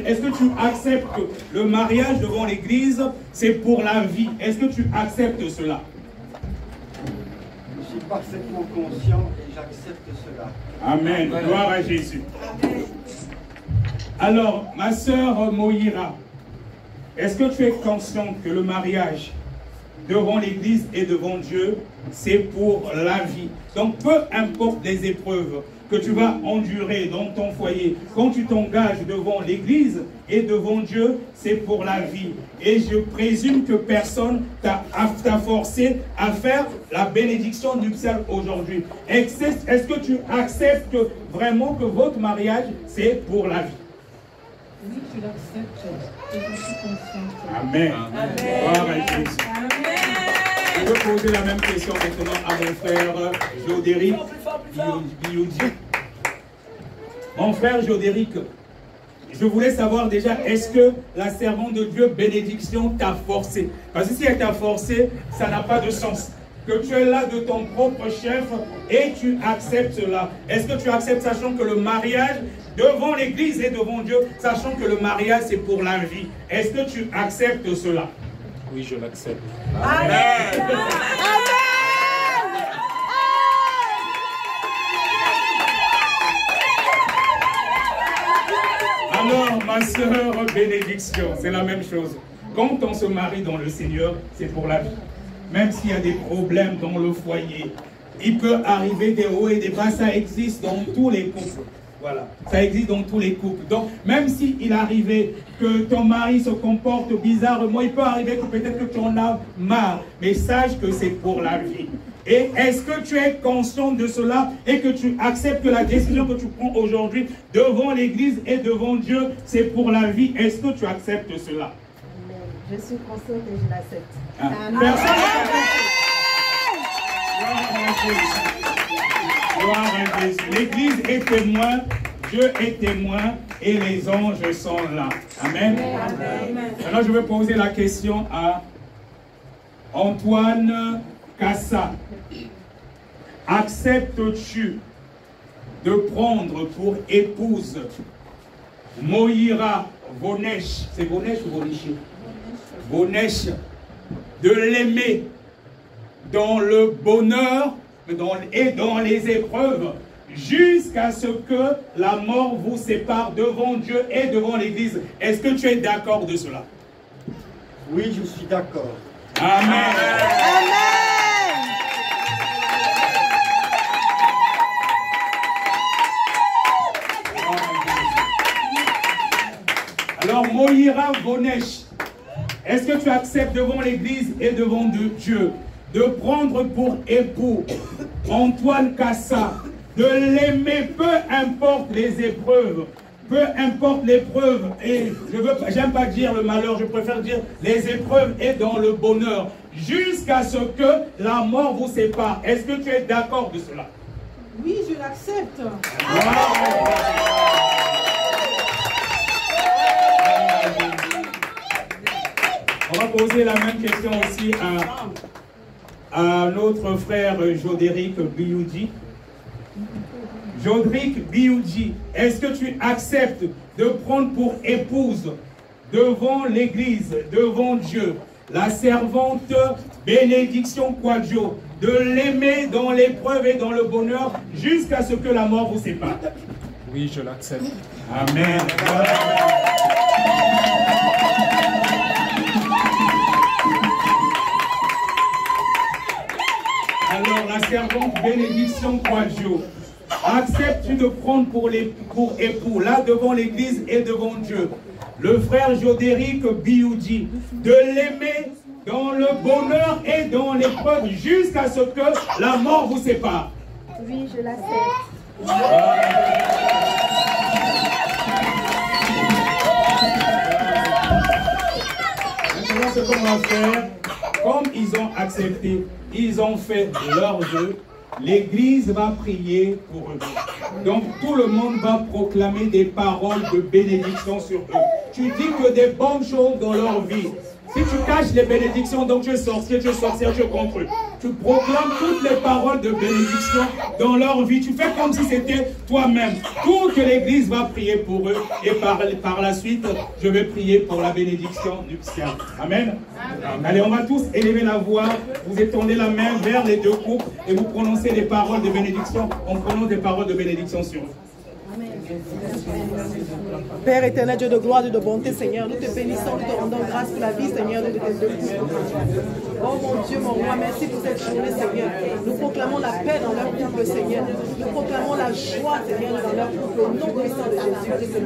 Est-ce que tu acceptes que le mariage devant l'Église, c'est pour la vie? Est-ce que tu acceptes cela? Je suis parfaitement conscient et j'accepte cela. Amen. Gloire à Jésus. Amen. Alors, ma sœur Moïra, est-ce que tu es conscient que le mariage devant l'Église et devant Dieu, c'est pour la vie? Donc, peu importe les épreuves que tu vas endurer dans ton foyer, quand tu t'engages devant l'Église et devant Dieu, c'est pour la vie. Et je présume que personne t'a forcé à faire la bénédiction nuptiale aujourd'hui. Est-ce que tu acceptes vraiment que votre mariage, c'est pour la vie? Oui, je l'accepte et je suis consciente. Amen. Gloire à Jésus. Je veux poser la même question maintenant à mon frère Jodéric Bioudi. Mon frère Jodéric, je voulais savoir déjà, est-ce que la servante de Dieu, bénédiction, t'a forcé? Parce que si elle t'a forcé, ça n'a pas de sens. Que tu es là de ton propre chef et tu acceptes cela. Est-ce que tu acceptes, sachant que le mariage devant l'Église et devant Dieu, sachant que le mariage c'est pour la vie? Est-ce que tu acceptes cela? Oui, je l'accepte. Amen. Alors, ma sœur, bénédiction, c'est la même chose. Quand on se marie dans le Seigneur, c'est pour la vie. Même s'il y a des problèmes dans le foyer, il peut arriver des hauts et des bas, ça existe dans tous les couples. Voilà, ça existe dans tous les couples. Donc, même s'il arrivait que ton mari se comporte bizarrement, il peut arriver que peut-être que tu en as marre. Mais sache que c'est pour la vie. Et est-ce que tu es conscient de cela et que tu acceptes que la décision que tu prends aujourd'hui devant l'Église et devant Dieu, c'est pour la vie? Est-ce que tu acceptes cela? Je suis consciente et je l'accepte. Personne Gloire à Jésus. L'Église est témoin, Dieu est témoin et les anges sont là. Amen. Amen. Maintenant, je vais poser la question à Antoine Kassa. Acceptes-tu de prendre pour épouse Moïra Vonesh, c'est Vonesh ou Voniché? Vonesh, de l'aimer dans le bonheur et dans les épreuves, jusqu'à ce que la mort vous sépare devant Dieu et devant l'Église? Est-ce que tu es d'accord de cela? Oui, je suis d'accord. Amen. Alors, Moïra Vonesh, est-ce que tu acceptes devant l'Église et devant Dieu de prendre pour époux Antoine Kassa, de l'aimer, peu importe les épreuves, peu importe l'épreuve, et j'aime pas dire le malheur, je préfère dire les épreuves et dans le bonheur, jusqu'à ce que la mort vous sépare? Est-ce que tu es d'accord de cela? Oui, je l'accepte. On va poser la même question aussi à notre frère Jodéric Bioudi. Jodéric Bioudi, est-ce que tu acceptes de prendre pour épouse devant l'Église, devant Dieu, la servante bénédiction Quadio, de l'aimer dans l'épreuve et dans le bonheur jusqu'à ce que la mort vous sépare? Oui, je l'accepte. Amen. Alors, la servante bénédiction Quadio, acceptes-tu de prendre pour époux, là devant l'Église et devant Dieu, le frère Jodéric Bioudi, de l'aimer dans le bonheur et dans l'épreuve jusqu'à ce que la mort vous sépare? Oui, je l'accepte. Maintenant, ce qu'on va faire, comme ils ont accepté, ils ont fait leur jeu, l'Église va prier pour eux. Donc tout le monde va proclamer des paroles de bénédiction sur eux. Tu dis que des bonnes choses dans leur vie. Si tu caches les bénédictions, donc tu es sorcier, tu es sorcière, tu es contre eux. tu proclames toutes les paroles de bénédiction dans leur vie. Tu fais comme si c'était toi-même. Toute l'Église va prier pour eux. Et par la suite, je vais prier pour la bénédiction nuptiale. Amen. Allez, on va tous élever la voix. Vous étendez la main vers les deux couples et vous prononcez des paroles de bénédiction. On prononce des paroles de bénédiction sur eux. Père éternel, Dieu de gloire et de bonté, Seigneur, nous te bénissons, nous te rendons grâce pour la vie, Seigneur, de tes deux couples. Oh mon Dieu, mon roi, merci pour cette journée, Seigneur. Nous proclamons la paix dans leur couple, Seigneur. Nous proclamons la joie, Seigneur, dans leur couple, au nom puissant de Jésus-Christ de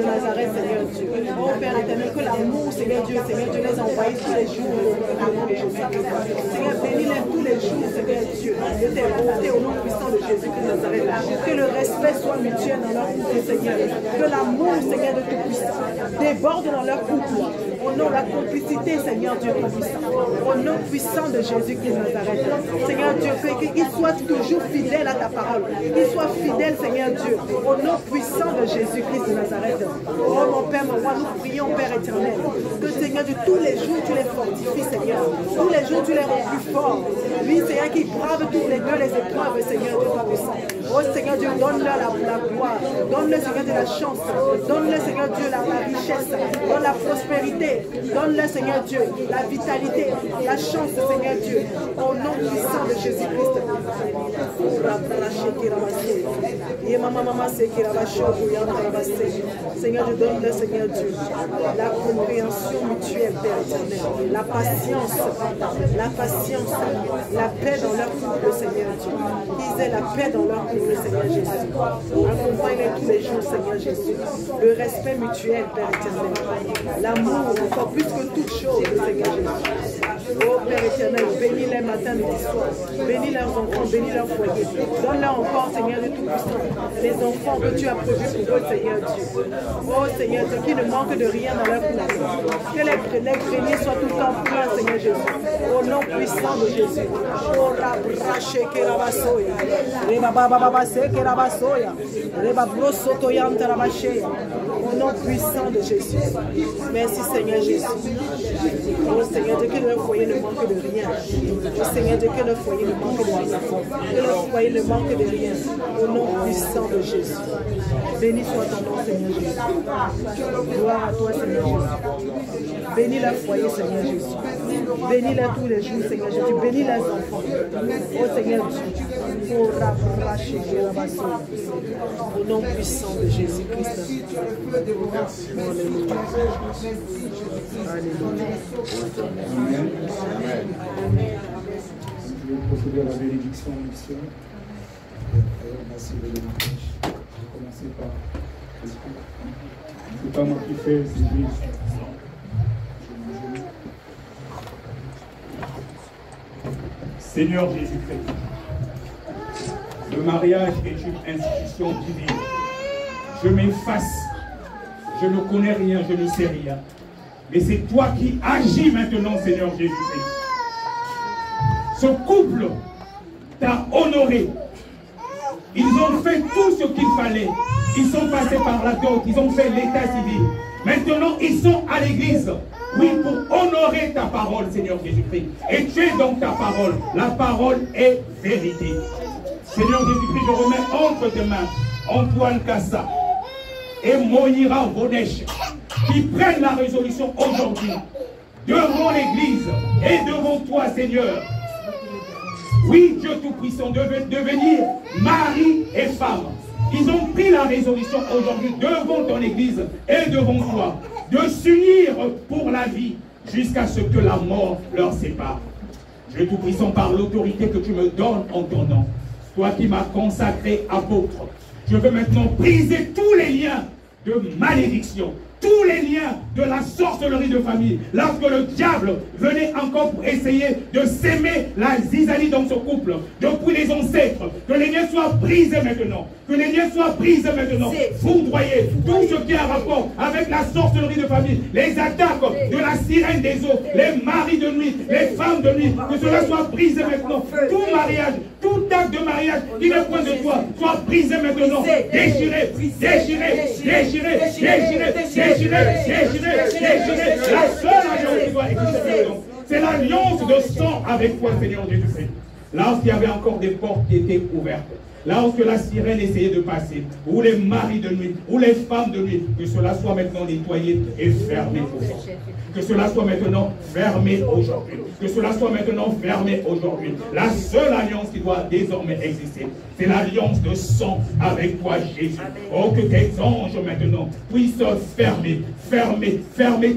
Nazareth, Seigneur Dieu. Oh Père éternel, que l'amour, Seigneur Dieu, les envoie tous les jours au nom de Jésus-Christ. Seigneur, bénis-les tous les jours, Seigneur Dieu, de tes bontés au nom puissant de Jésus-Christ de Nazareth. Que le respect soit mutuel dans leur couple, Seigneur. Que l'amour, Seigneur, de Tout-Puissant déborde dans leur couple. Au nom de la complicité, Seigneur Dieu Tout-Puissant. Au nom puissant de Jésus-Christ de Nazareth. Seigneur Dieu, qu'ils soient toujours fidèles à ta parole. Qu'ils soient fidèles, Seigneur Dieu. Au nom puissant de Jésus-Christ de Nazareth. Oh mon Père, mon roi, nous prions, Père éternel. Que Seigneur Dieu, tous les jours tu les fortifies, Seigneur. Tous les jours tu les rends plus forts. Lui, Seigneur, qui brave tous les deux les épreuves, Seigneur Dieu Tout-Puissant. Oh Seigneur Dieu, donne-leur la gloire. Donne-leur, Seigneur Dieu, la chance. Donne-leur, Seigneur Dieu, la richesse. Donne la prospérité. Donne-leur, Seigneur Dieu, la vitalité. La chance, Seigneur Dieu. Au nom puissant de Jésus-Christ. Seigneur Dieu, donne-leur, Seigneur Dieu, la compréhension mutuelle, Père éternel. La patience. La paix dans leur couple, Seigneur Dieu. Qu'ils aient la paix dans leur couple, Seigneur Jésus. Accompagne-les tous les jours, Seigneur Jésus. Le respect mutuel, Père éternel. L'amour, encore plus que toute chose, Seigneur Jésus. Oh Père éternel, bénis les matins, midi, soir. Bénis leurs enfants, bénis leurs foyers. Donne-leur encore, Seigneur de Tout-Puissant, les enfants que tu as prévus pour eux, Seigneur Dieu. Oh Seigneur Dieu, qui ne manque de rien dans leur couple. Que les greniers soient tout le temps pleins, Seigneur Jésus. Au nom puissant de Jésus. Oh Rabraché Kerabasoya. Reba Baba Sekerabasoya. Reba Brosotoyam Tarabashea. Au nom puissant de Jésus. Merci Seigneur Jésus. Oh Seigneur Dieu, que leur foyer ne manque de rien. Oh Seigneur Dieu, que leur foyer ne manque de rien. Que leur foyer ne manque de rien. Au nom puissant de Jésus. Béni soit ton nom, Seigneur Jésus. Gloire à toi, Seigneur Jésus. Bénis leur foyer, Seigneur Jésus. Bénis-les tous les jours, Seigneur Jésus. Bénis les enfants. Oh Seigneur Dieu. Oh Rabraché Kerabaso. Au nom puissant de Jésus-Christ. Alléluia. Alléluia. Amen. Amen. Je vais procéder à la bénédiction nuptiale. Merci de l'église. Je vais commencer par l'esprit. Ce n'est pas moi qui fais, c'est lui. Seigneur Jésus-Christ, le mariage est une institution divine. Je m'efface. Je ne connais rien, je ne sais rien. Mais c'est toi qui agis maintenant, Seigneur Jésus-Christ. Ce couple t'a honoré. Ils ont fait tout ce qu'il fallait. Ils sont passés par la dot, ils ont fait l'état civil. Maintenant, ils sont à l'église. Oui, pour honorer ta parole, Seigneur Jésus-Christ. Et tu es donc ta parole. La parole est vérité. Seigneur Jésus-Christ, je remets entre tes mains Antoine Kassa et Moïra Vonesh, qui prennent la résolution aujourd'hui devant l'Église et devant toi, Seigneur. Oui, Dieu Tout-Puissant, de devenir mari et femme. Ils ont pris la résolution aujourd'hui devant ton Église et devant toi de s'unir pour la vie jusqu'à ce que la mort leur sépare. Dieu Tout-Puissant, par l'autorité que tu me donnes en ton nom, toi qui m'as consacré apôtre, je veux maintenant briser tous les liens de malédiction, tous les liens de la sorcellerie de famille. Lorsque le diable venait encore pour essayer de s'aimer la zizanie dans ce couple, depuis les ancêtres, que les liens soient brisés maintenant. Que les liens soient brisés maintenant. Foudroyez tout ce qui a rapport avec la sorcellerie de famille, les attaques de la sirène des eaux, les maris de nuit, les femmes de nuit, que cela soit brisé maintenant. Tout mariage, tout acte de mariage qui ne point de toi, soit brisé maintenant. Déchiré, déchiré, déchiré, déchiré, déchiré, déchiré, déchiré. La seule agence qui doit exister maintenant, C'est l'alliance de sang avec toi, Seigneur Jésus-Christ. Lorsqu'il y avait encore des portes qui étaient ouvertes, lorsque la sirène essayait de passer, ou les maris de nuit, ou les femmes de nuit, que cela soit maintenant nettoyé et fermé aujourd'hui. Que cela soit maintenant fermé aujourd'hui. Que cela soit maintenant fermé aujourd'hui. La seule alliance qui doit désormais exister, c'est l'alliance de sang avec toi, Jésus. Oh, que tes anges maintenant puissent fermer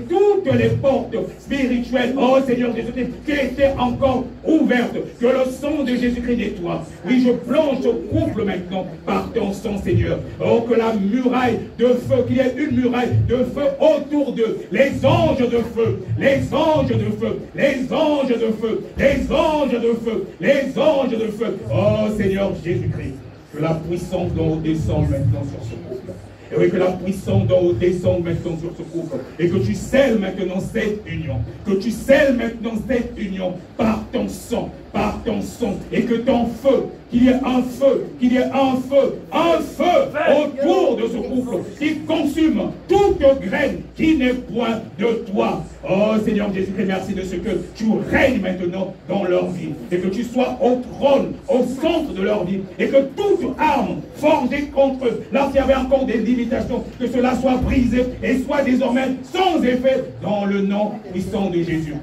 toutes les portes spirituelles, oh Seigneur Jésus-Christ, qui étaient encore ouvertes. Que le sang de Jésus-Christ nettoie. Oui, je plonge ce couple maintenant par ton sang, Seigneur. Oh, que la muraille de feu, qu'il y ait une muraille de feu autour d'eux. Les anges de feu, les anges de feu, les anges de feu, les anges de feu, les anges de feu. Oh Seigneur Jésus-Christ, que la puissance d'en haut descende maintenant sur ce couple. Et oui, que la puissance d'en haut descende maintenant sur ce couple. Et que tu scelles maintenant cette union. Que tu scelles maintenant cette union par ton sang. Par ton sang. Et que ton feu, qu'il y ait un feu, qu'il y ait un feu autour de ce couple qui consume toute graine qui n'est point de toi. Oh Seigneur Jésus-Christ, merci de ce que tu règnes maintenant dans leur vie. Et que tu sois au trône, au centre de leur vie. Et que toute arme forgée contre eux, lorsqu'il y avait encore des limitations, que cela soit brisé et soit désormais sans effet dans le nom puissant de Jésus.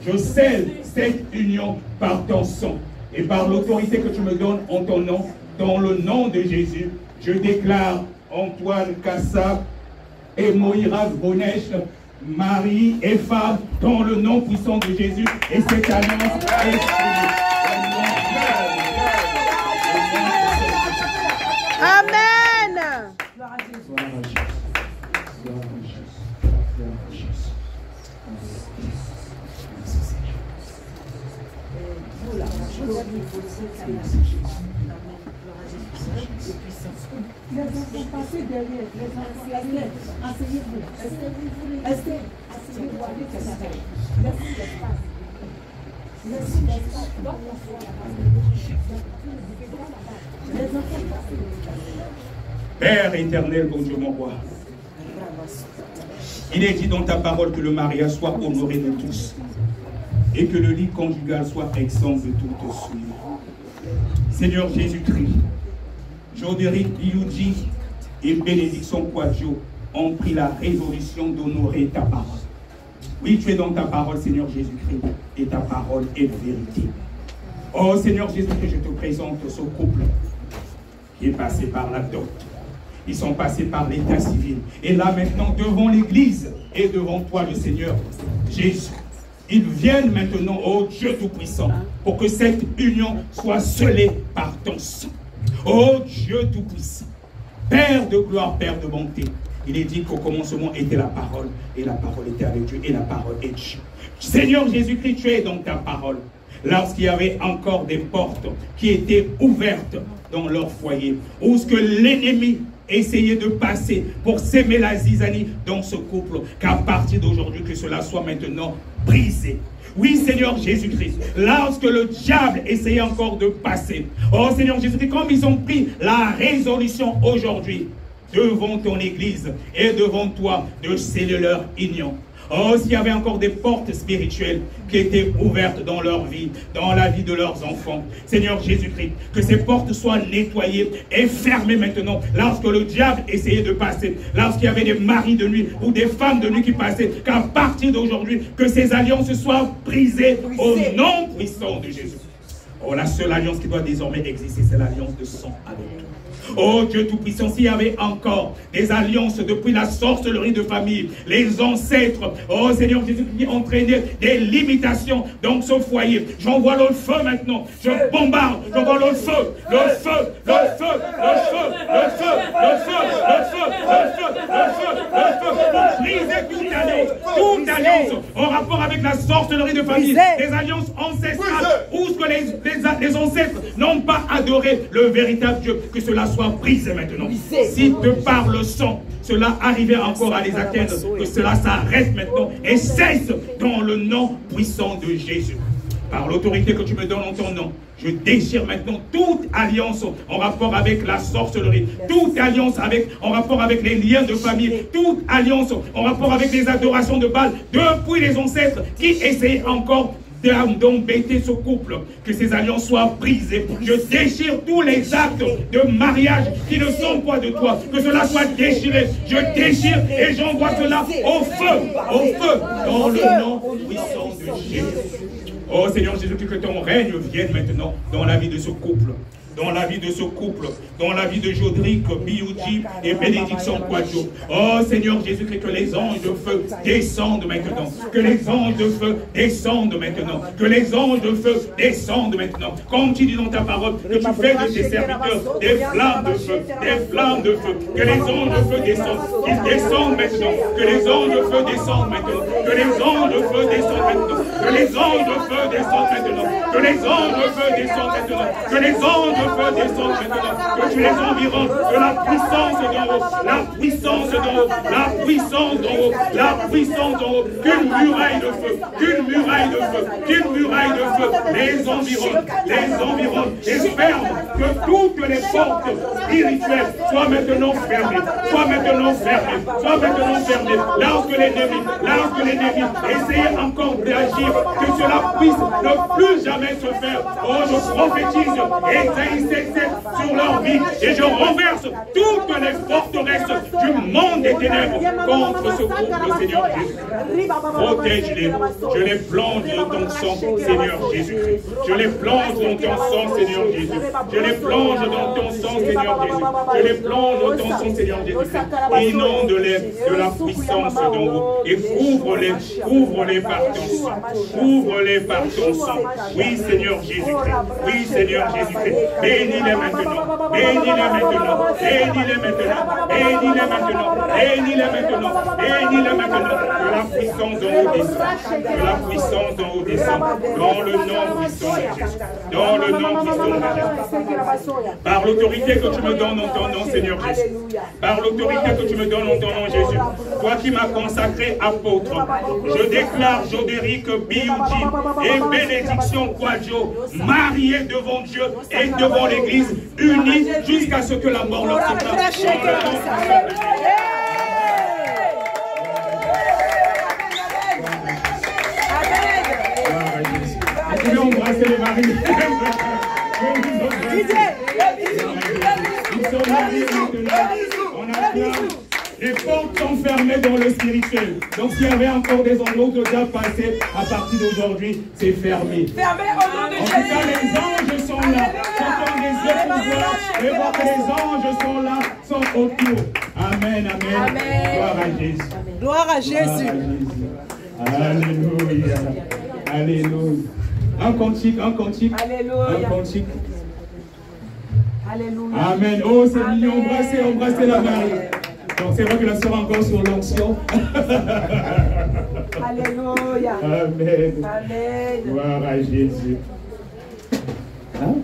Je scelle cette union par ton sang et par l'autorité que tu me donnes en ton nom, dans le nom de Jésus. Je déclare Antoine Kassa et Moïra Bonesh, mari et femme, dans le nom puissant de Jésus. Et cette alliance est Amen. Les enfants, passez derrière. Les enfants, asseyez-vous. Asseyez-vous avec la table. Laissez l'espace. Laissez l'espace. Les enfants, Père éternel, bon Dieu, mon roi, il est dit dans ta parole que le mariage soit honoré de tous et que le lit conjugal soit exempt de toute souillure. Seigneur Jésus-Christ, Joderic Biyoudji et Bénédiction Kwadjo ont pris la résolution d'honorer ta parole. Oui, tu es dans ta parole, Seigneur Jésus-Christ, et ta parole est vérité. Oh Seigneur Jésus-Christ, je te présente ce couple qui est passé par la dot. Ils sont passés par l'état civil. Et là maintenant, devant l'église et devant toi, le Seigneur Jésus, ils viennent maintenant, oh Dieu Tout-Puissant, pour que cette union soit scellée par ton sang. Oh Dieu Tout-Puissant, Père de gloire, Père de bonté, il est dit qu'au commencement était la parole, et la parole était avec Dieu, et la parole est Dieu. Seigneur Jésus-Christ, tu es dans ta parole. Lorsqu'il y avait encore des portes qui étaient ouvertes dans leur foyer, où ce que l'ennemi essayait de passer pour s'aimer la zizanie dans ce couple, qu'à partir d'aujourd'hui, que cela soit maintenant brisé. Oui, Seigneur Jésus-Christ, lorsque le diable essayait encore de passer, oh Seigneur Jésus-Christ, comme ils ont pris la résolution aujourd'hui, devant ton église et devant toi, de sceller leur union. Oh, s'il y avait encore des portes spirituelles qui étaient ouvertes dans leur vie, dans la vie de leurs enfants. Seigneur Jésus-Christ, que ces portes soient nettoyées et fermées maintenant. Lorsque le diable essayait de passer, lorsqu'il y avait des maris de nuit ou des femmes de nuit qui passaient, qu'à partir d'aujourd'hui, que ces alliances soient brisées au nom puissant de Jésus. Oh, la seule alliance qui doit désormais exister, c'est l'alliance de sang avec toi. Oh Dieu Tout-Puissant, s'il y avait encore des alliances depuis la sorcellerie de famille, les ancêtres, oh Seigneur Jésus, qui entraînaient des limitations dans ce foyer, j'envoie le feu maintenant, je bombarde, j'envoie le feu, le feu, le feu, le feu, le feu, le feu, le feu, le feu, le feu, le feu, pour briser toute alliance en rapport avec la sorcellerie de famille, des alliances ancestrales, où ce que les ancêtres n'ont pas adoré le véritable Dieu, que cela soit brisé maintenant. Si de par le sang, cela arrivait encore à les atteindre, que cela s'arrête maintenant et cesse dans le nom puissant de Jésus. Par l'autorité que tu me donnes en ton nom, Je déchire maintenant toute alliance en rapport avec la sorcellerie, toute alliance en rapport avec les liens de famille, toute alliance en rapport avec les adorations de Baal, depuis les ancêtres qui essayaient encore d'embêter ce couple, que ces alliances soient brisées. Je déchire tous les actes de mariage qui ne sont pas de toi, que cela soit déchiré. Je déchire et j'envoie cela au feu, dans le nom puissant de Jésus. Oh Seigneur Jésus, que ton règne vienne maintenant dans la vie de ce couple. Dans la vie de ce couple, dans la vie de Jodrick, Biouji et Bénédiction Kwadjo. Oh Seigneur Jésus, que les anges de feu descendent maintenant. Que les anges de feu descendent maintenant. Que les anges de feu descendent maintenant. Comme tu dis dans ta parole, que tu fais de tes serviteurs des flammes de feu. Des flammes de feu. Que les anges de feu descendent. Ils descendent maintenant. Que les anges de feu descendent maintenant. Que les anges de feu descendent maintenant. Que les anges de feu descendent maintenant. Que les anges de feu descendent maintenant. Que les anges de feu descendre maintenant, que tu les environnes de la puissance d'en haut, la puissance d'en haut, la puissance d'en haut, la puissance d'en haut, qu'une muraille de feu, qu'une muraille de feu, qu'une muraille de feu les environne et ferme, que toutes les portes spirituelles soient maintenant fermées, soient maintenant fermées, soient maintenant fermées. Lorsque l'ennemi essaye encore d'agir, que cela puisse ne plus jamais se faire. Oh, je prophétise et sur leur vie et je renverse toutes les forteresses du monde des ténèbres contre ce couple, Seigneur Jésus. Protège-les, je les plonge dans ton sang, Seigneur Jésus. Je les plonge dans ton sang, Seigneur Jésus. Je les plonge dans ton sang, Seigneur Jésus. Je les plonge dans ton sang, Seigneur Jésus. Inonde-les de la puissance d'en haut et couvre-les par ton sang. Couvre-les par ton sang. Oui, Seigneur Jésus-Christ. Oui, Seigneur Jésus-Christ. Bénis-les maintenant, bénis-les maintenant, bénis-les maintenant, bénis-les maintenant, bénis-les maintenant, bénis-les maintenant, que la puissance d'en haut descend, que la puissance d'en haut descend, dans le nom puissant de Jésus, dans le nom puissant de Jésus. Par l'autorité que tu me donnes en ton nom, Seigneur Jésus, par l'autorité que tu me donnes en ton nom, Jésus, toi qui m'as consacré apôtre, je déclare Jodrick, Biouji et Bénédiction Kwadjo, mariés devant Dieu et devant l'Église, unis jusqu'à ce que la mort leur sépare. Vous pouvez embrasser les maris. Ils sont mariés maintenant. On acclame. Les portes sont fermées dans le spirituel. Donc s'il y avait encore des endroits déjà passés, à partir d'aujourd'hui, c'est fermé. Fermé au nom de Jésus. En tout cas, les anges sont là. Ce sont des yeux pour voir. Et voir que les anges sont là, sont autour. Amen, amen. Gloire à Jésus. Gloire à Jésus. Alléluia. Alléluia. Un cantique. Alléluia. Un cantique. Alléluia. Amen. Oh, c'est mignon. Embrassez la Marie. Donc c'est vrai que la sœur encore sur l'onction. Alléluia. Amen. Amen. Gloire à Jésus. Hein?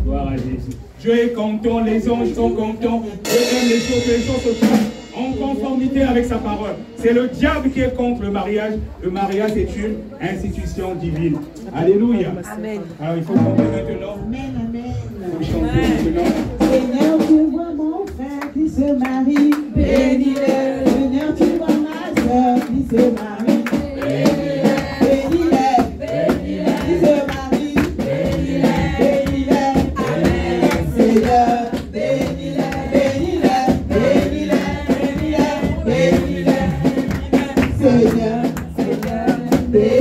Gloire à Jésus. Dieu est content, les anges sont contents. Dieu aime les choses se font en conformité avec sa parole. C'est le diable qui est contre le mariage. Le mariage est une institution divine. Alléluia. Amen. Alors il faut chanter maintenant. Amen, amen. Il faut chanter maintenant. Seigneur, tu vois mon frère qui se marie. Bénis-le. Seigneur, tu vois ma soeur qui se marie. Bénis-le. Bénis-le. Qui se marie. Bénis-le. Bénis-le. Amen. Seigneur, bénis-le. Bénis-le. Bénis-le. Bénis-le. Bénis-le. Seigneur, bénis-le.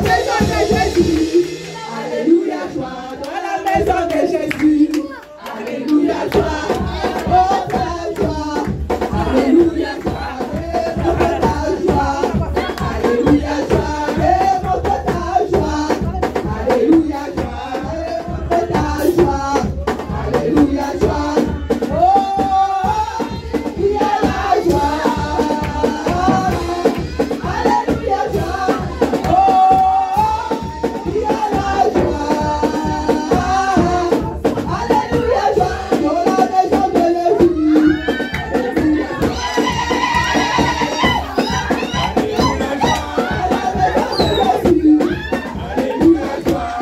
maison de Jésus. Alléluia, joie dans la maison de Jésus. Alléluia, joie. Oh, quelle joie. Alléluia, joie. Montre ta joie. Alléluia, joie. Montre ta joie. Alléluia, joie. Montre ta joie. Alléluia, joie. Oh, il y a la joie. Alléluia, joie. Oh, il y a la joie. Alléluia, joie. Dans la maison de Jésus. Alléluia, joie.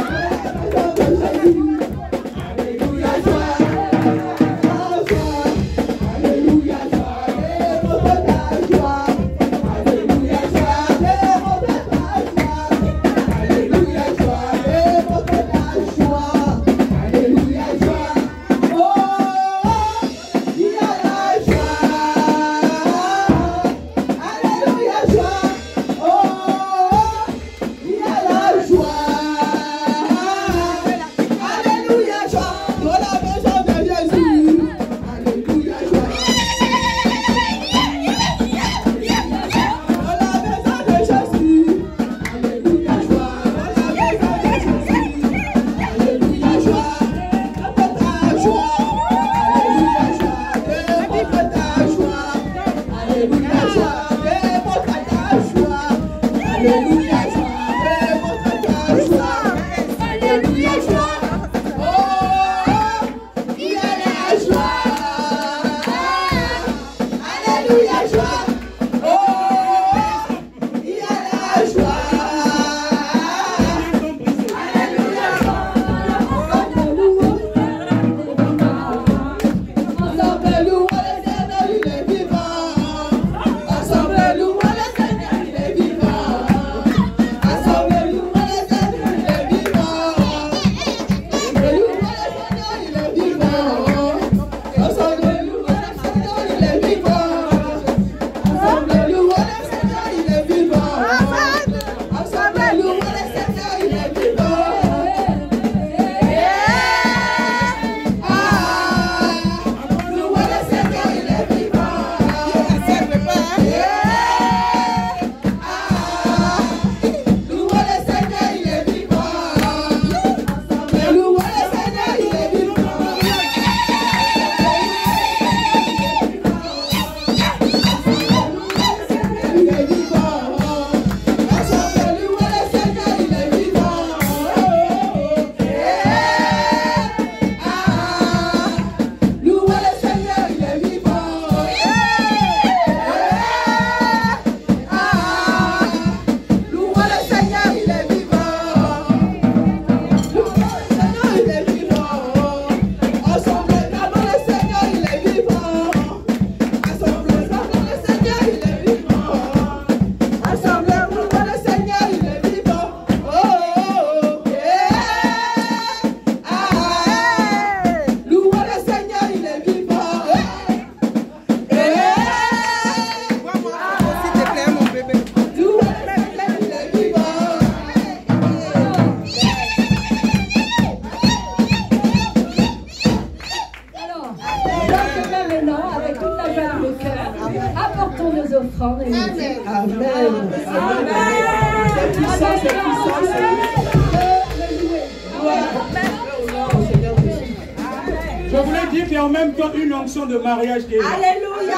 Je voulais dire qu'il y a en même temps une onction de mariage qui est là. Alléluia.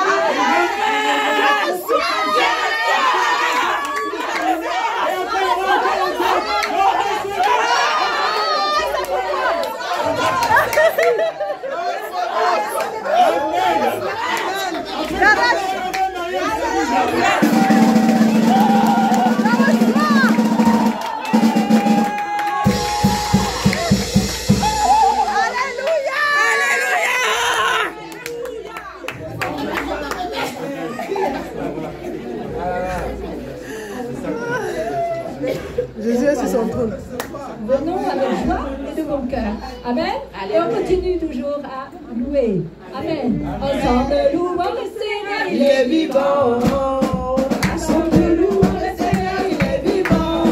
Jésus est sur son trône. Venons avec joie et de bon cœur. Amen. Et on continue toujours à louer. Amen. Ensemble, louons le Seigneur, il est vivant. Ensemble, louons le Seigneur, il est vivant.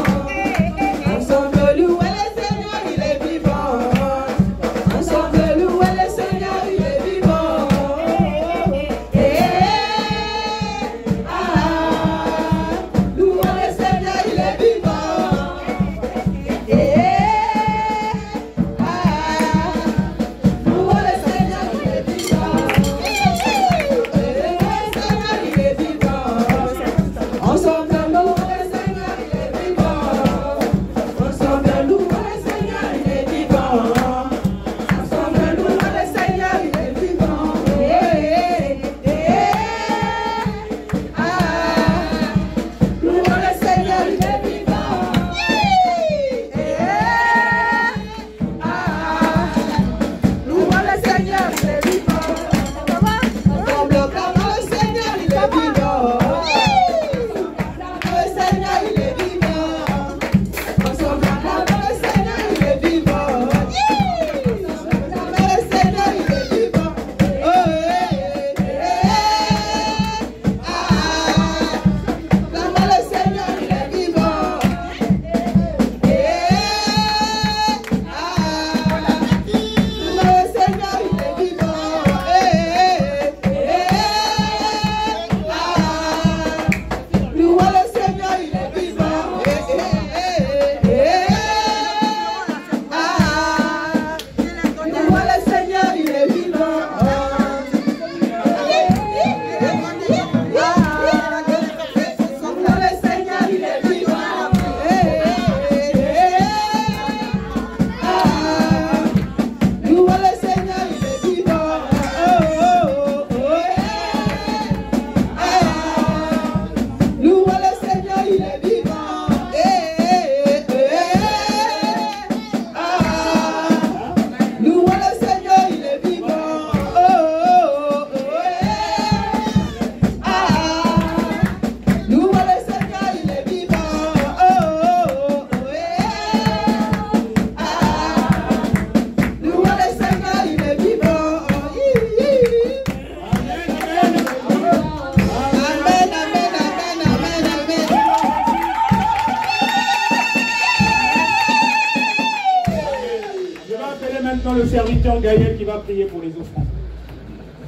Le serviteur Gaël qui va prier pour les offrandes.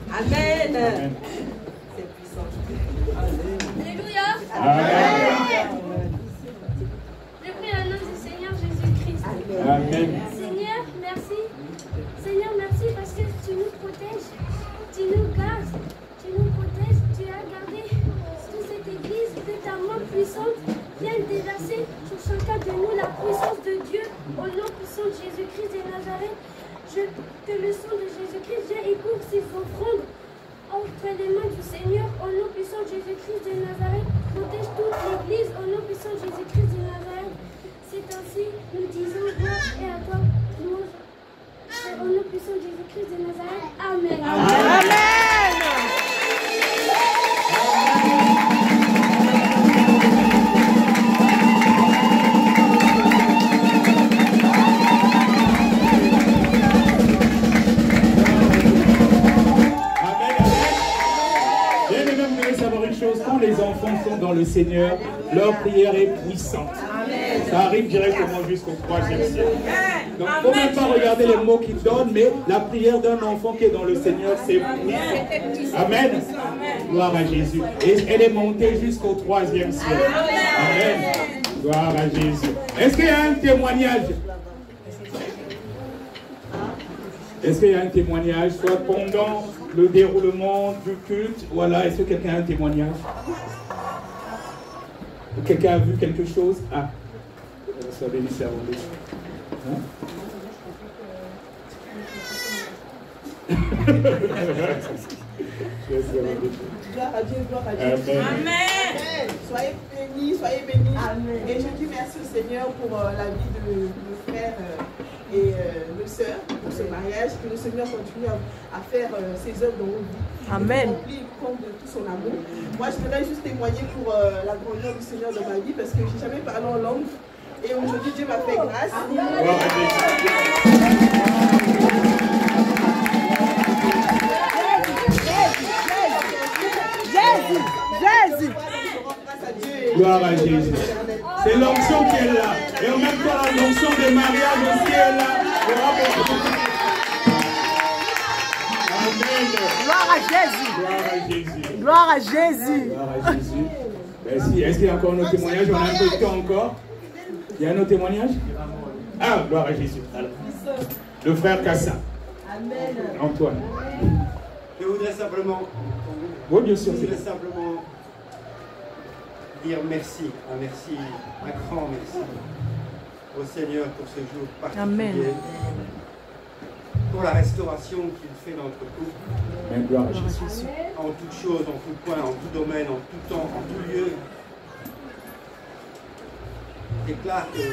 Amen. Amen. C'est puissant. Alléluia. Amen. Je prie au nom du Seigneur Jésus-Christ. Amen. Seigneur, merci. Seigneur, merci parce que tu nous protèges, tu nous gardes, tu nous protèges, tu as gardé toute cette église de ta main puissante. Viens déverser sur chacun de nous la puissance de Dieu au nom puissant de Jésus-Christ de Nazareth. Que le sang de Jésus-Christ vienne et couvre ces offrandes entre les mains du Seigneur au nom puissant de Jésus-Christ de Nazareth. Protège toute l'église au nom puissant de Jésus-Christ de Nazareth. C'est ainsi, nous disons gloire et à toi, louange. Au nom puissant de Jésus-Christ de Nazareth. Amen. Amen. Quand les enfants sont dans le Seigneur, leur prière est puissante. Ça arrive directement jusqu'au 3e ciel. Donc, il ne faut même pas regarder les mots qu'ils donnent, mais la prière d'un enfant qui est dans le Seigneur, c'est puissant. Amen. Gloire à Jésus. Et elle est montée jusqu'au 3e ciel. Amen. Gloire à Jésus. Est-ce qu'il y a un témoignage? Est-ce qu'il y a un témoignage, soit pendant le déroulement du culte? Voilà, est-ce que quelqu'un a un témoignage? Quelqu'un a vu quelque chose? Ah, sois béni, c'est avant hein? Gloire à Dieu, gloire à Dieu. Amen. Soyez bénis. Amen. Et je dis merci au Seigneur pour la vie de nos frères et nos sœurs, pour ce mariage. Que le Seigneur continue à faire ses œuvres dans nos vies. Amen. Rempli compte de tout son amour. Moi, je voudrais juste témoigner pour la grandeur du Seigneur dans ma vie parce que je n'ai jamais parlé en langue. Et aujourd'hui, Dieu m'a fait grâce. Jésus. Gloire à Jésus. C'est l'onction qui est là. Et en même temps, l'onction des mariages aussi est là. Amen. Gloire à Jésus. Gloire à Jésus. Gloire à Jésus. Gloire à Jésus. Merci. Est-ce qu'il y a encore un autre témoignage? On a un peu de temps encore. Il y a un autre témoignage? Ah, gloire à Jésus. Alors, le frère Kassa. Amen. Antoine. Je voudrais simplement, Oui, bien sûr. je voudrais simplement dire merci, un grand merci au Seigneur pour ce jour particulier. Amen. Pour la restauration qu'il fait dans notre couple. Amen, gloire à Jésus. En toutes choses, en tout point, en tout domaine, en tout temps, en tout lieu. Je déclare que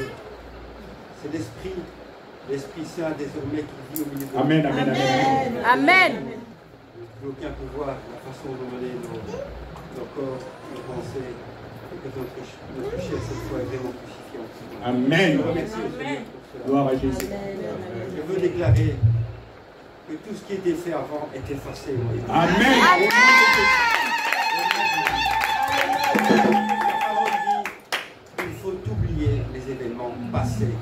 c'est l'Esprit Saint désormais qui vit au milieu de nous. Amen, amen, amen. Amen. Plus aucun pouvoir, la façon de mener nos corps, nos pensées, et que notre chair cette fois est vraiment crucifiée en Christ. Amen. Je remercie le Seigneur pour cela. Gloire à Jésus. Je veux déclarer que tout ce qui était fait avant est effacé. Amen. Il faut oublier les événements passés.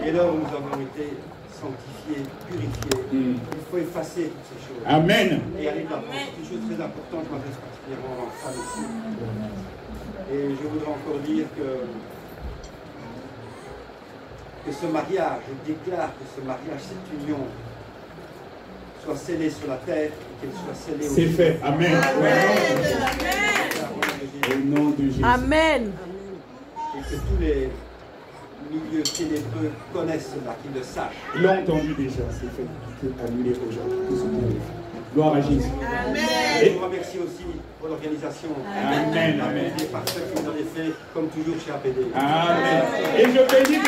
Et là où nous avons été sanctifiés, purifiés, il faut effacer toutes ces choses. Amen. Et aller de l'avant. C'est une chose très importante, je m'adresse particulièrement à ça ici. Et je voudrais encore dire que ce mariage, je déclare que ce mariage, cette union, soit scellée sur la terre et qu'elle soit scellée au ciel. C'est fait. Amen. Au nom de Jésus. Amen. Et que tous les milieux ténébreux connaissent cela, qu'ils le sachent. Ils l'ont entendu déjà. C'est fait. C'est annulé aujourd'hui. Tout ce qu'on a fait. Gloire à Jésus. Et je vous remercie aussi pour l'organisation. Amen. Amen. Et par ce que vous avez fait, comme toujours chez APD. Amen. Et je bénis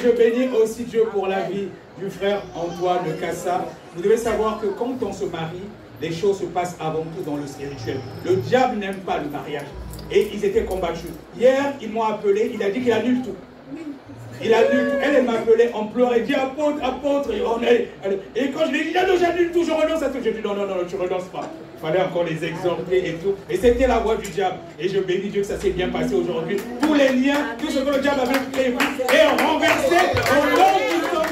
je bénis aussi Dieu pour la vie du frère Antoine Kassa. Vous devez savoir que quand on se marie, les choses se passent avant tout dans le spirituel. Le diable n'aime pas le mariage. Et ils étaient combattus. Hier, ils m'ont appelé, il a dit qu'il annule tout. Il annule tout. Elle m'a appelé, on pleurait, dit apôtre, apôtre. Et quand je lui ai dit, non, j'annule tout, je renonce à tout. Je lui ai dit, non, tu ne renonces pas. Il fallait encore les exhorter et tout. Et c'était la voix du diable. Et je bénis Dieu que ça s'est bien passé aujourd'hui. Tous les liens, tout ce que le diable avait créé est renversé au nom du sang de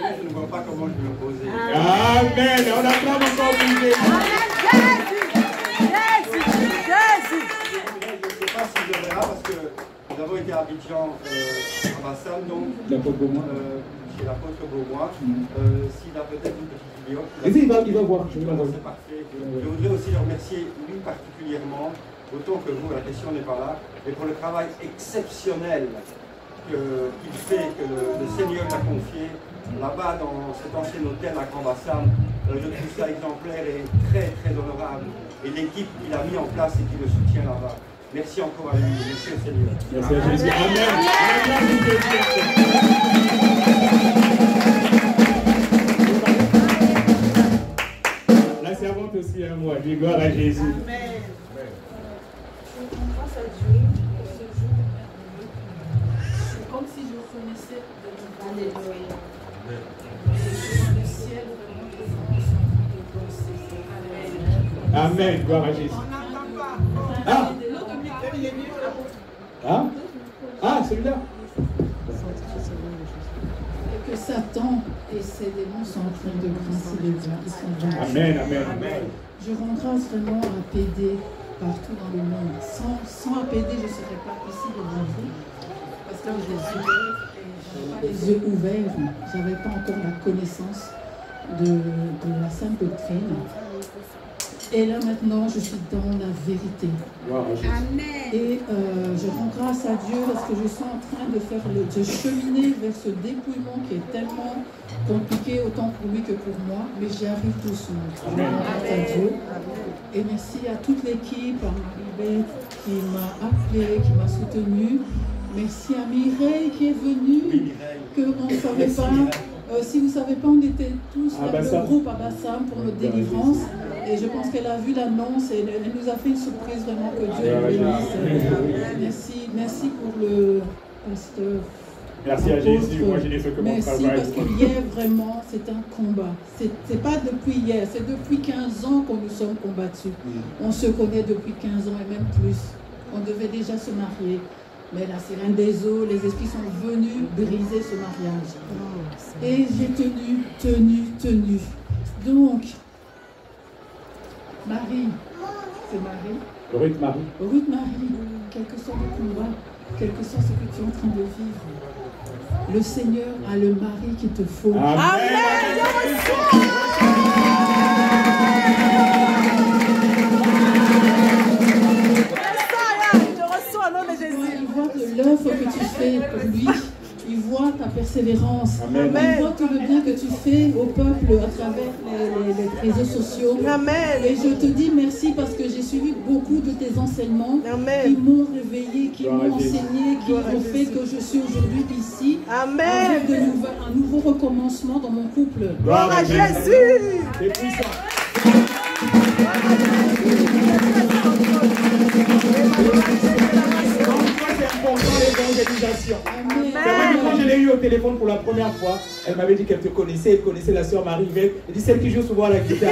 Je ne vois pas comment je vais me poser. Amen. On acclame encore Dieu. Si je verrai parce que nous avons été à Abidjan, à Bassam, donc chez l'apôtre Beaumois. S'il a peut-être une petite vidéo. Il va voir. C'est parfait. Je voudrais aussi le remercier lui particulièrement, autant que vous, la question n'est pas là, mais pour le travail exceptionnel qu'il fait, que le Seigneur l'a confié là-bas dans cet ancien hôtel à Grand Bassam. Je trouve ça exemplaire et très très honorable. Et l'équipe qu'il a mis en place et qui le soutient là-bas. Merci encore à lui, merci au Seigneur. Merci à Jésus. Amen. La servante aussi à moi, dis gloire à Jésus. Amen. Grâce à Dieu, ce jour, c'est comme si je connaissais de Alléluia. Le ciel, vraiment, Amen, gloire à Jésus. Ah, celui-là. Et que Satan et ses démons sont en train de grincer les dents. Ils sont dans Amen, amen, amen. Je rends grâce vraiment à PD partout dans le monde. Sans APD, je ne serais pas ici devant vous. Parce que j'avais les yeux ouverts. Je n'avais pas encore la connaissance de la sainte doctrine. Et là maintenant, je suis dans la vérité. Amen. Et je rends grâce à Dieu parce que je suis en train de cheminer vers ce dépouillement qui est tellement compliqué, autant pour lui que pour moi, mais j'y arrive doucement. Je rends grâce à Dieu. Et merci à toute l'équipe, à Marie-Beth qui m'a appelé, qui m'a soutenu. Merci à Mireille qui est venue, qu'on ne savait pas. Si vous ne savez pas, on était tous le groupe à Bassam pour notre délivrance. Et je pense qu'elle a vu l'annonce et elle nous a fait une surprise vraiment que Dieu le bénisse. Merci pour le pasteur. Merci à Jésus, moi je n'ai fait que mon travail. Merci parce qu'hier vraiment c'est un combat. C'est pas depuis hier, c'est depuis 15 ans qu'on nous sommes combattus. On se connaît depuis 15 ans et même plus. On devait déjà se marier. Mais la sirène des eaux, les esprits sont venus briser ce mariage. Et j'ai tenu. Donc, Marie, c'est Marie. Ruth Marie. Ruth Marie, quel que soit le combat, quel que soit ce que tu es en train de vivre, le Seigneur a le mari qu'il te faut. Amen. Il voit de l'œuvre que tu fais pour lui. Il voit ta persévérance. Amen. Il voit tout le bien que tu fais au peuple à travers les réseaux sociaux. Amen. Et je te dis merci parce que j'ai suivi beaucoup de tes enseignements qui m'ont réveillé, qui m'ont enseigné, qui ont fait que je suis aujourd'hui ici. Amen. Avec un nouveau recommencement dans mon couple. Gloire à Jésus. C'est puissant. L'évangélisation. C'est vrai que quand je l'ai eu au téléphone pour la première fois, elle m'avait dit qu'elle te connaissait, elle connaissait la sœur Marie-Yvette. Elle dit celle qui joue souvent à la guitare.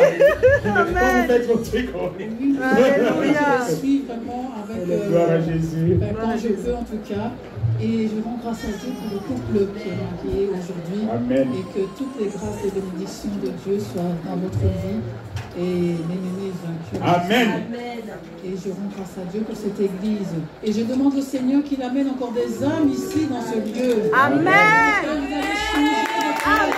Quand vous faites votre truc, Je suis vraiment avec gloire à Jésus. quand je peux en tout cas. Et je rends grâce à Dieu pour le couple qui est marié aujourd'hui. Amen. Et que toutes les grâces et bénédictions de Dieu soient dans votre vie. Et l'ennemi est vaincu. Amen. Et je rends grâce à Dieu pour cette église. Et je demande au Seigneur qu'il amène encore des âmes ici dans ce lieu. Amen. Que vous allez changer de place.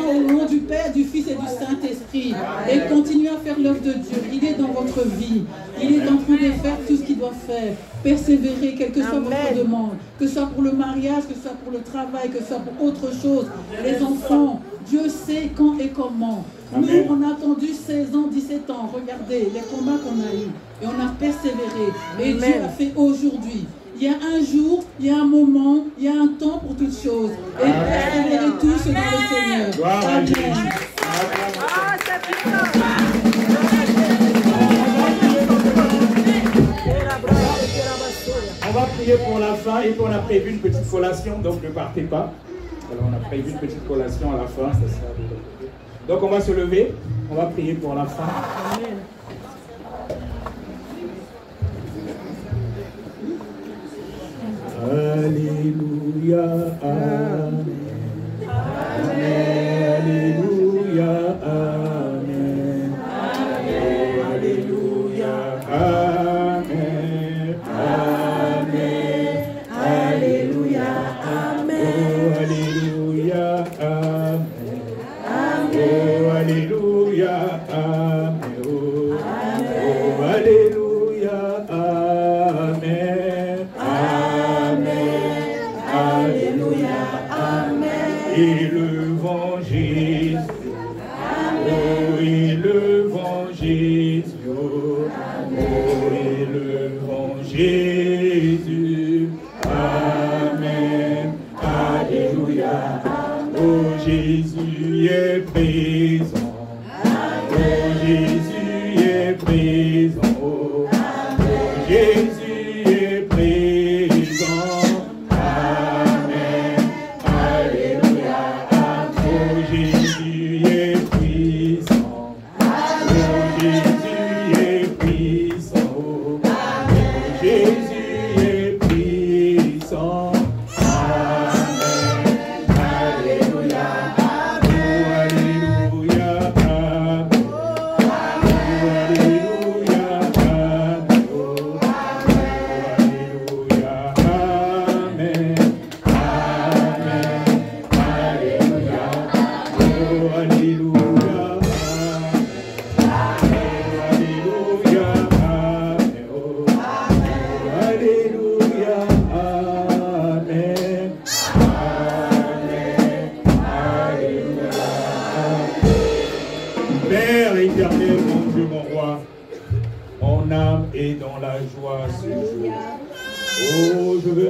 Au nom du Père, du Fils et du Saint-Esprit. Et continuez à faire l'œuvre de Dieu. Il est dans votre vie. Il est en train de faire tout ce qu'il doit faire. Persévérer, quelle que soit votre demande. Que ce soit pour le mariage, que ce soit pour le travail, que ce soit pour autre chose. Les enfants, Dieu sait quand et comment. Nous, on a attendu 16 ans, 17 ans. Regardez les combats qu'on a eus. Et on a persévéré. Et Dieu a fait aujourd'hui. Il y a un jour, il y a un moment, il y a un temps pour toutes choses. Et persévérez tous dans le Seigneur. Gloire à Jésus. On va prier pour la fin et puis on a prévu une petite collation, donc ne partez pas. Alors on a prévu une petite collation à la fin. Ça sera... Donc on va se lever, on va prier pour la fin. Amen. Alléluia, Amen. Alléluia, Amen. Alléluia, Amen. Amen. Alléluia, Amen. Alléluia, Amen. Oh, Alléluia, Amen. Oh, Alléluia, Amen. Alléluia, Amen. Et le vent Jésus, oh, et le vent Jésus, oh, et le vent Jésus, Amen. Alléluia, oh, Jésus est présent, oh, Jésus est présent, oh, Jésus est présent.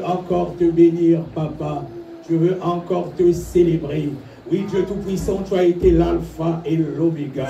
Encore te bénir, Papa. Je veux encore te célébrer. Oui, Dieu Tout-Puissant, tu as été l'alpha et l'oméga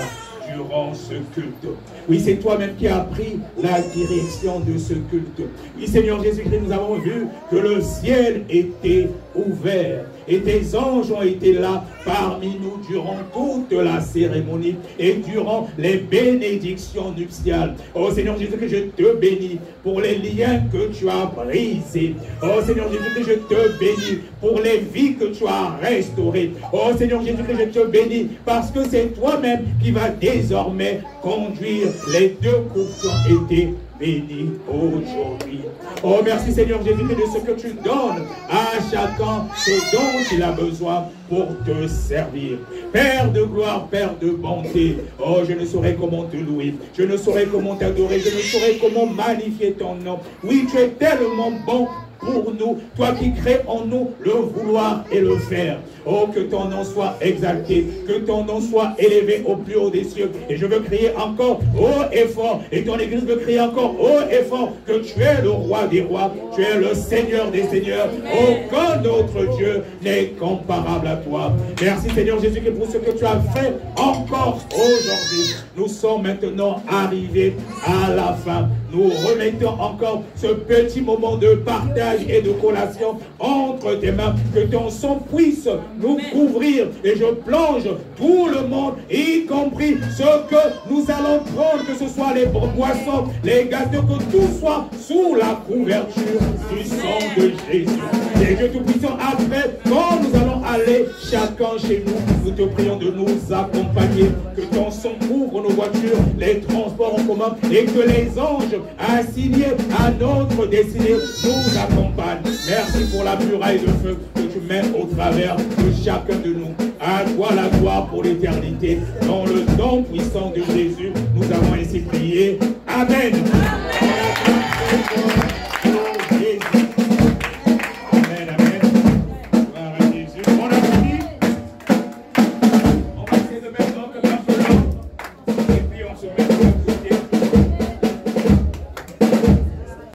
durant ce culte. Oui, c'est toi-même qui as pris la direction de ce culte. Oui, Seigneur Jésus-Christ, nous avons vu que le ciel était ouvert et tes anges ont été là parmi nous durant toute la cérémonie et durant les bénédictions nuptiales. Oh Seigneur Jésus, que je te bénis pour les liens que tu as brisés. Oh Seigneur Jésus, que je te bénis pour les vies que tu as restaurées. Oh Seigneur Jésus, que je te bénis parce que c'est toi-même qui vas désormais conduire les deux couples qui ont été bénis aujourd'hui. Oh merci Seigneur Jésus de ce que tu donnes à chacun ce dont il a besoin pour te servir. Père de gloire, Père de bonté, oh je ne saurais comment te louer, je ne saurais comment t'adorer, je ne saurais comment magnifier ton nom. Oui, tu es tellement bon pour nous, toi qui crées en nous le vouloir et le faire. Oh, que ton nom soit exalté, que ton nom soit élevé au plus haut des cieux. Et je veux crier encore haut et fort, et ton église veut crier encore haut et fort, que tu es le roi des rois, tu es le Seigneur des seigneurs. Aucun autre Dieu n'est comparable à toi. Merci Seigneur Jésus pour ce que tu as fait encore aujourd'hui. Nous sommes maintenant arrivés à la fin. Nous remettons encore ce petit moment de partage et de collation entre tes mains, que ton sang puisse nous couvrir, et je plonge tout le monde, y compris ce que nous allons prendre, que ce soit les boissons, les gâteaux, que tout soit sous la couverture du sang de Jésus. Et Dieu Tout-Puissant, après, quand nous allons aller chacun chez nous, nous te prions de nous accompagner, que ton sang couvre nos voitures, les transports en commun, et que les anges assignés à notre destinée nous accompagnent. Merci pour la muraille de feu que tu mets au travers de chacun de nous. À toi la gloire pour l'éternité. Dans le nom puissant de Jésus, nous avons ainsi prié. Amen. Amen, amen. Gloire à Jésus. On a fini. On va essayer de mettre donc un peu là. Et puis on se met.